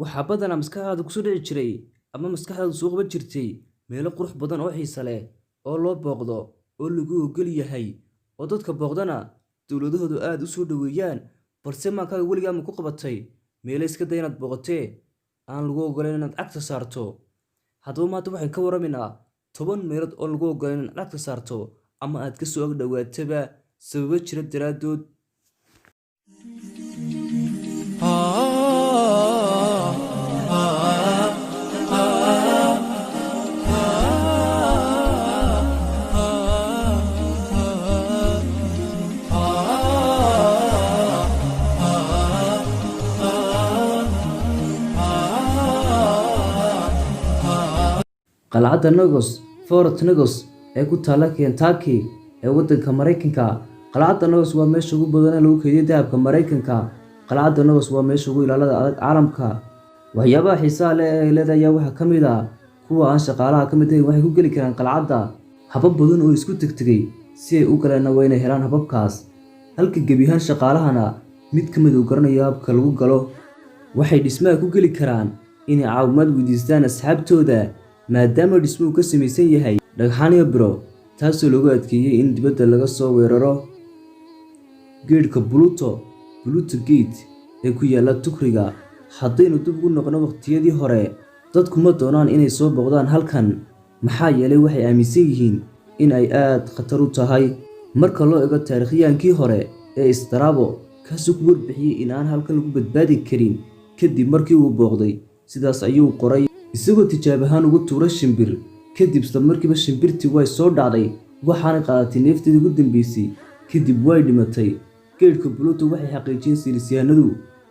waxaa badanaa maskaxdaada kusoo dhici jiray ama maskaxdaadu soo qaban jirtay meelo qurux badan oo xiise leh oo loo booqdo oo lagu ogol yahay oo dadka booqdana dowladahoodu aad u soo dhoweeyaan balse maankaaga weligaa ma ku qabatay meelo iska day inaad booqatee aan lagu ogolayn inaad cagta saarto. haddaba maanta waxaan ka waramaynaa 10 meelood oo lagu ogolayn inaad cagta saarto ama aad ka soo ag dhowaataba sababo jira daraadood. qalcadda Nogos Fort Nogos ee ku taala Kentucky ee waddanka Mareykanka. qalcadda Nogos waa meesha ugu badan ee lagu kaydiyo dahabka Mareykanka. qalcadda Nogos waa meesha ugu ilaalada adag caalamka. waxyaabaha xiisaha leh ee ay leedahay waxaa ka mid ah kuwa aan shaqaalaha ka mid ahayn waxay ku geli karaan qalcadda habab badan oo isku tegtegay si ay u galaan waa inay helaan hababkaas, halka gebi ahaan shaqaalahana mid ka mid uu garanayo habka lagu galo. waxay dhismaha ku geli karaan inay caawimaad weydiistaan asxaabtooda maadaama dhismuhu ka samaysan yahay dhagxaan iyo biro, taasoo lagu adkeeyey in dibadda laga soo weeraro. geedhka Pluto Gate ee ku yaala Tukriga. haddaynu dib ugu noqono waqtiyadii hore, dadku ma doonaan inay soo booqdaan halkan maxaa yeelay waxay aaminsan yihiin in ay aad khatar u tahay. marka loo eego taariikhyahankii hore ee Strabo, kaasoo ku warbixiyey in aan halkan lagu badbaadi karin kadib markii uu booqday, sidaas ayuu qoray isagoo tijaab ahaan ugu tuuray shimbir. kadib isla markiiba shimbirtii way soo dhacday waxaana qaadatay neefteedii ugu dambeysay kadib way dhimatay. geedhka Pluto waxay xaqiijiyeen saynisyahanadu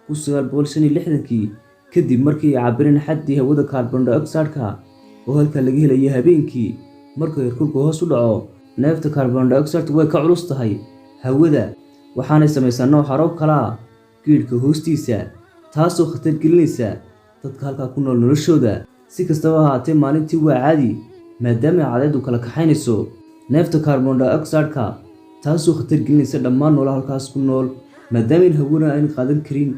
1965 kadib markii ay cabireen xaddii hawada carbon dioxide-ka oo halka laga helayo habeenkii. marka heerkulku hoos u dhaco, neefta carbon dioxide way ka culus tahay hawada waxaanay samaysaa nooc xaroob kala geedhka hoostiisa, taasoo khatar gelinaysa dadka halkaa ku nool noloshooda. si kastaba ha ahaatee maalintii waa caadi maadaama cadceeddu kala kaxaynayso neefta carbon dioxide-ka, taasoo khatar gelinaysa dhammaan noolaha halkaas ku nool maadaama hawada aan qaadan karin.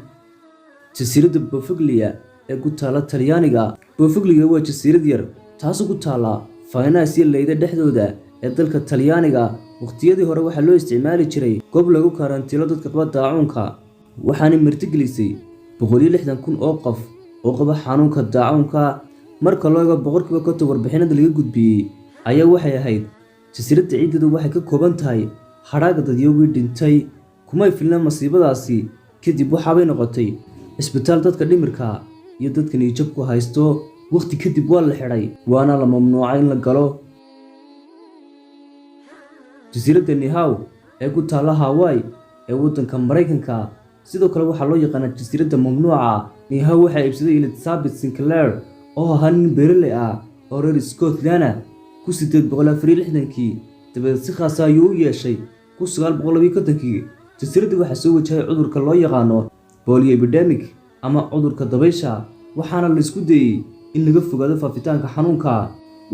jasiiradda Bougainville ee ku taala Talyaaniga. Bougainville waa jasiirad yar taasoo ku taala Faynas iyo Leyda dhexdooda ee dalka Talyaaniga. waqtiyadii hore waxaa loo isticmaali jiray goob lagu karantiilo dadka qaba daacuunka, waxaana martigelisay 160,000 oo qof oo qaba xanuunka daacuunka. marka loo eego boqolkiiba 50 warbixinada laga gudbiyey ayaa waxay ahayd jasiiradda ciideedu waxay ka kooban tahay hadhaaga dadyoogii dhintay. kumay filna masiibadaasi kadib waxaabay noqotay cisbitaal dadka dhimirka iyo dadka niyadjabku haysto. waqti kadib waa la xidhay waana la mamnuucay in la galo. jasiiradda Niue ee ku taala Hawaii ee waddanka Mareykanka sidoo kale waxaa loo yaqaanaa jasiiradda mamnuuca. Niue waxaa iibsaday Elizabeth Sinclair oo ahaa nin beeraley ah oo reer Scotland 1864 dabadeed si khaas ah ayuu u yeeshay 1920. jasiiradda waxaa soo wajahay cudurka loo yaqaano polio epidemic ama cudurka dabaysha, waxaana la isku dayey in laga fogaado faafitaanka xanuunka.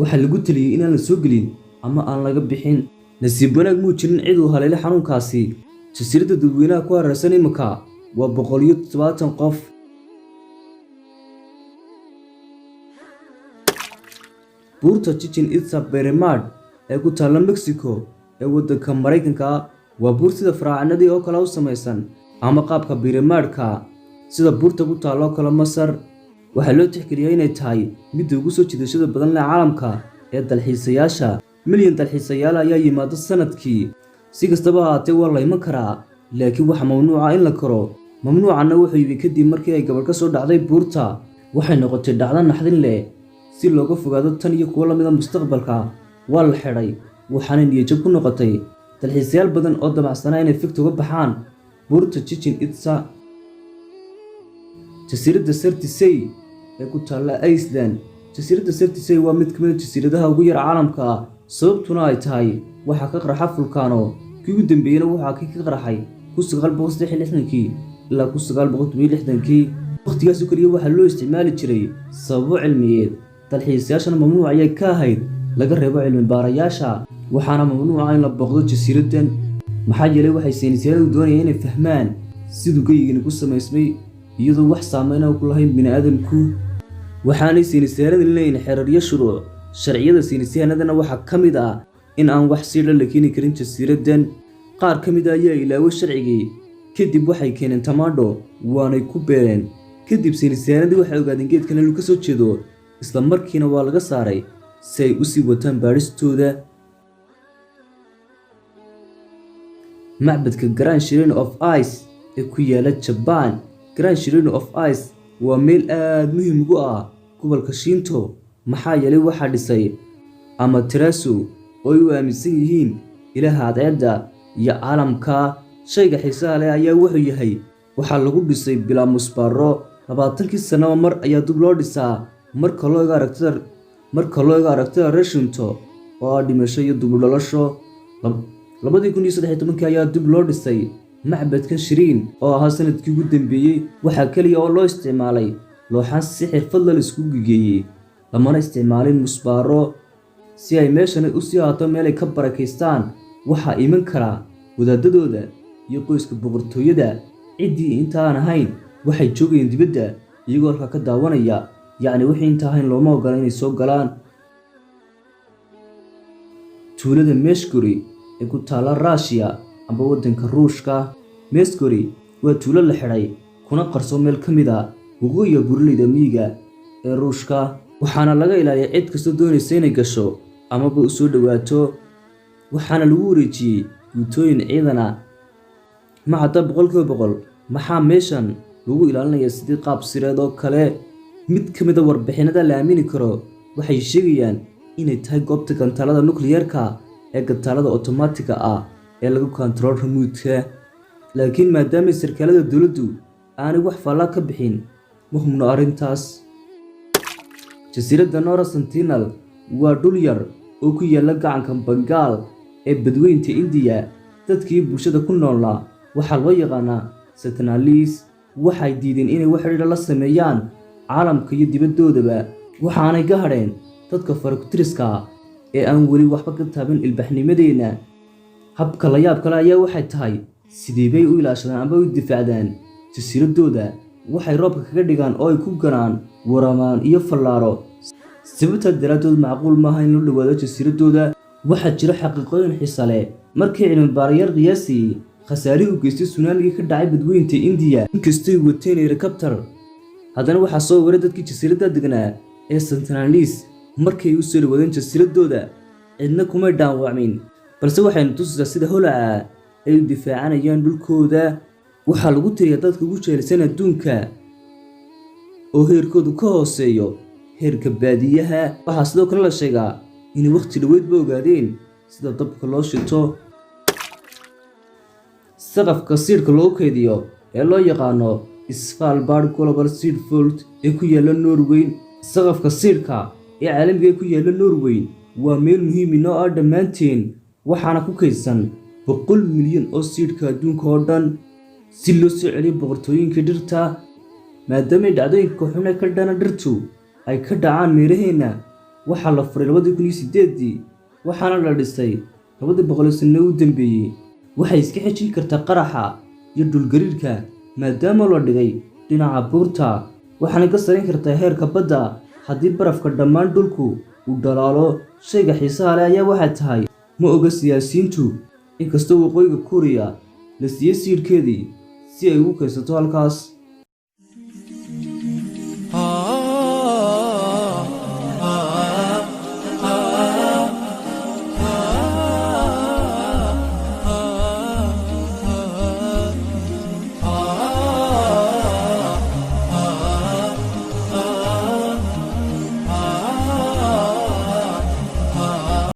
waxaa lagu taliyey inaan la soo gelin ama aan laga bixin. nasiib wanaag muu jirin cid uu haleelay xanuunkaasi. jasiiradda dadweynaha ku hareeraysan imika waa 170 qof. buurta Chichen Itza Pyramid ee ku taala Mexico ee waddanka Mareykanka waa buur sida faraacinadii oo kale u samaysan ama qaabka pyramid-ka sida buurta ku taala oo kale Masar. waxaa loo tixgeliyaa inay tahay midda ugu soo jiidashada badan leh caalamka ee dalxiisayaasha. milyan dalxiisayaal ayaa yimaada sanadkii. si kastaba ha ahaatee waa la iman karaa laakiin waxa mamnuuca in la koro. mamnuucanna wuxuu yimi kadib markii ay gabadh ka soo dhacday buurta. waxay noqotay dhacdo naxdin leh. si looga fogaado tan iyo kuwo lamida mustaqbalka waa la xidhay waxaana niyadjab ku noqotay dalxiisayaal badan oo damacsanaa inay fikta uga baxaan buurta Chichen Itza. jasiiradda Surtsey ee ku taala Iceland. jasiiradda Surtsey waa mid ka mid ah jasiiradaha ugu yar caalamka, sababtuna ay tahay waxaa ka qarxa fulkaano. kii ugu dambeeyayna waxaa ka qarxay 1963 ilaa 1960. waqtigaas kaliya waxaa loo isticmaali jiray sababo cilmiyeed. dalxiisayaashana mamnuuc ayay ka ahayd laga reebo cilmi baarayaasha. waxaana mamnuuca in la booqdo jasiiraddan maxaa yeelay waxay saynisyahanadu doonayeen inay fahmaan siduu geyigan ku samaysmay iyadoo wax saameyn ah ku lahayn bini'aadamku. waxaanay saynisyahanadu leeyihiin xeerar iyo shuruuc. sharciyada saynisyahanadana waxaa ka mid ah in aan wax siidha la keeni karin jasiiraddan. qaar ka mid ah ayaa ilaaway sharcigii, kadib waxay keeneen tamaandho waanay ku beereen. kadib saynisyahanadii waxay ogaadeen geedkan inuu ka soo jeedo, isla markiina waa laga saaray si ay u sii wataan baadhistooda. macbadka Grand Shrine of Ice ee ku yaala Japan. Grand Shrine of Ice waa meel aad muhiim ugu ah gobolka Shinto, maxaa yeelay waxaa dhisay Amaterasu oo ay u aaminsan yihiin ilaaha cadceedda iyo caalamka. shayga xiisaha leh ayaa wuxuu yahay waxaa lagu dhisay bilaa musbaaro 20 sano mar ayaa dib loo dhisaa. marka loo eego aragtida reer Shinto oo ah dhimasho iyo dib u dhalasho. 2013 ayaa dib loo dhisay macbadkan Shrine oo ahaa sanadkii ugu dambeeyay. waxaa kaliya oo loo isticmaalay looxaan si xirfad leh isku geeyay, lamana isticmaalin musbaaro si ay meeshan u sii ahaato meel ay ka barakaystaan. waxaa iman kara wadaadadooda iyo qoyska boqortooyada. ciddii intaan ahayn waxay joogayeen dibadda iyagoo halka ka daawanaya, yacni wixii inta ahayn looma ogola inay soo galaan. tuulada Meshkuri ee ku taala Russia amba waddanka Ruushka. Meshkuri waa tuulo la xidhay kuna qarsoon meel ka mid ah waqooyiga buuraleyda miyiga ee Ruushka, waxaana laga ilaaliyaa cid kastoo doonaysa inay gasho amaba u soo dhawaato. waxaana lagu wareejiyey guutooyin ciidan ah. ma cadda 100% maxaa meeshan lagu ilaalinayaa sidii qaab sireed oo kale. mid ka mid ah warbixinada la aamini karo waxay sheegayaan inay tahay goobta gantaalada nukliyeerka ee gantaalada otomaatiga ah ee lagu control remote-ka. laakiin maadaama sarkaalada dowladdu aanay wax faalla ka bixin, ma hubno arrintaas. jasiiradda North Sentinel waa dhul yar oo ku yaala gacanka Bengal ee badweynta India. dadkii bulshada ku noolaa waxaa loo yaqaanaa Sentinelese. waxay diideen inay wax xidhiidh la sameeyaan caalamka iyo dibadoodaba, waxaanay ka hadheen dadka farakutiriska ee aan weli waxba ka taaban ilbaxnimadeena. habka la yaab kale ayaa waxay tahay sidee bay u ilaashadaan amba u difaacdaan jasiiradooda. waxay roobka kaga dhigaan oo ay ku ganaan waramaan iyo fallaaro. sababta daraaddood macquul maaha in loo dhawaado jasiiradooda. waxaa jira xaqiiqooyin xiiso leh. markii cilmi baarayaal qiyaasii khasaarihii u geystay tsunami-gii ka dhacay badweynta India, inkastoo ay wateen helicopter, haddana waxaa soo waray dadkii jasiiradda deganaa ee Sentinelese. markay u soo dhawaadeen jasiiradooda cidna kumay dhaawacmin, balse waxaynu tusisaa sida holaca ay u difaacanayaan dhulkooda. waxaa lagu tiriyaa dadka ugu jeelisan adduunka oo heerkoodu ka hooseeyo heerka baadiyaha. waxaa sidoo kale la sheegaa inay waqti dhaweydba ogaadeen sida dabka loo shito. saqafka siidhka loo keydiyo ee loo yaqaano Svalbard Global Seed Vault ee ku yaala Norway. saqafka siidhka ee caalamiga ee ku yaala Norway waa meel muhiim inoo ah dhammaanteen, waxaana ku kaydsan 100 milyan oo siidhka adduunka oo dhan si loo soo celiyo boqortooyinka dhirta. maadaama dhacdooyinka xun ee ka dhana dhirtu ay ka dhacaan meeraheena, waxaa la furay 2008 waxaana la dhisay 200 sano u dambeeyay. waxay iska xejin kartaa qaraxa iyo dhulgariirka maadaama la dhigay dhinaca buurta, waxaana ka sarin kartaa heerka badda haddii barafka dhammaan dhulku uu dhalaalo. shayga xiisaha leh ayaa waxay tahay ma oga siyaasiyiintu, inkastoo waqooyiga Kuuriya la siiyey siidhkeedii si ay ugu kaydsato halkaas.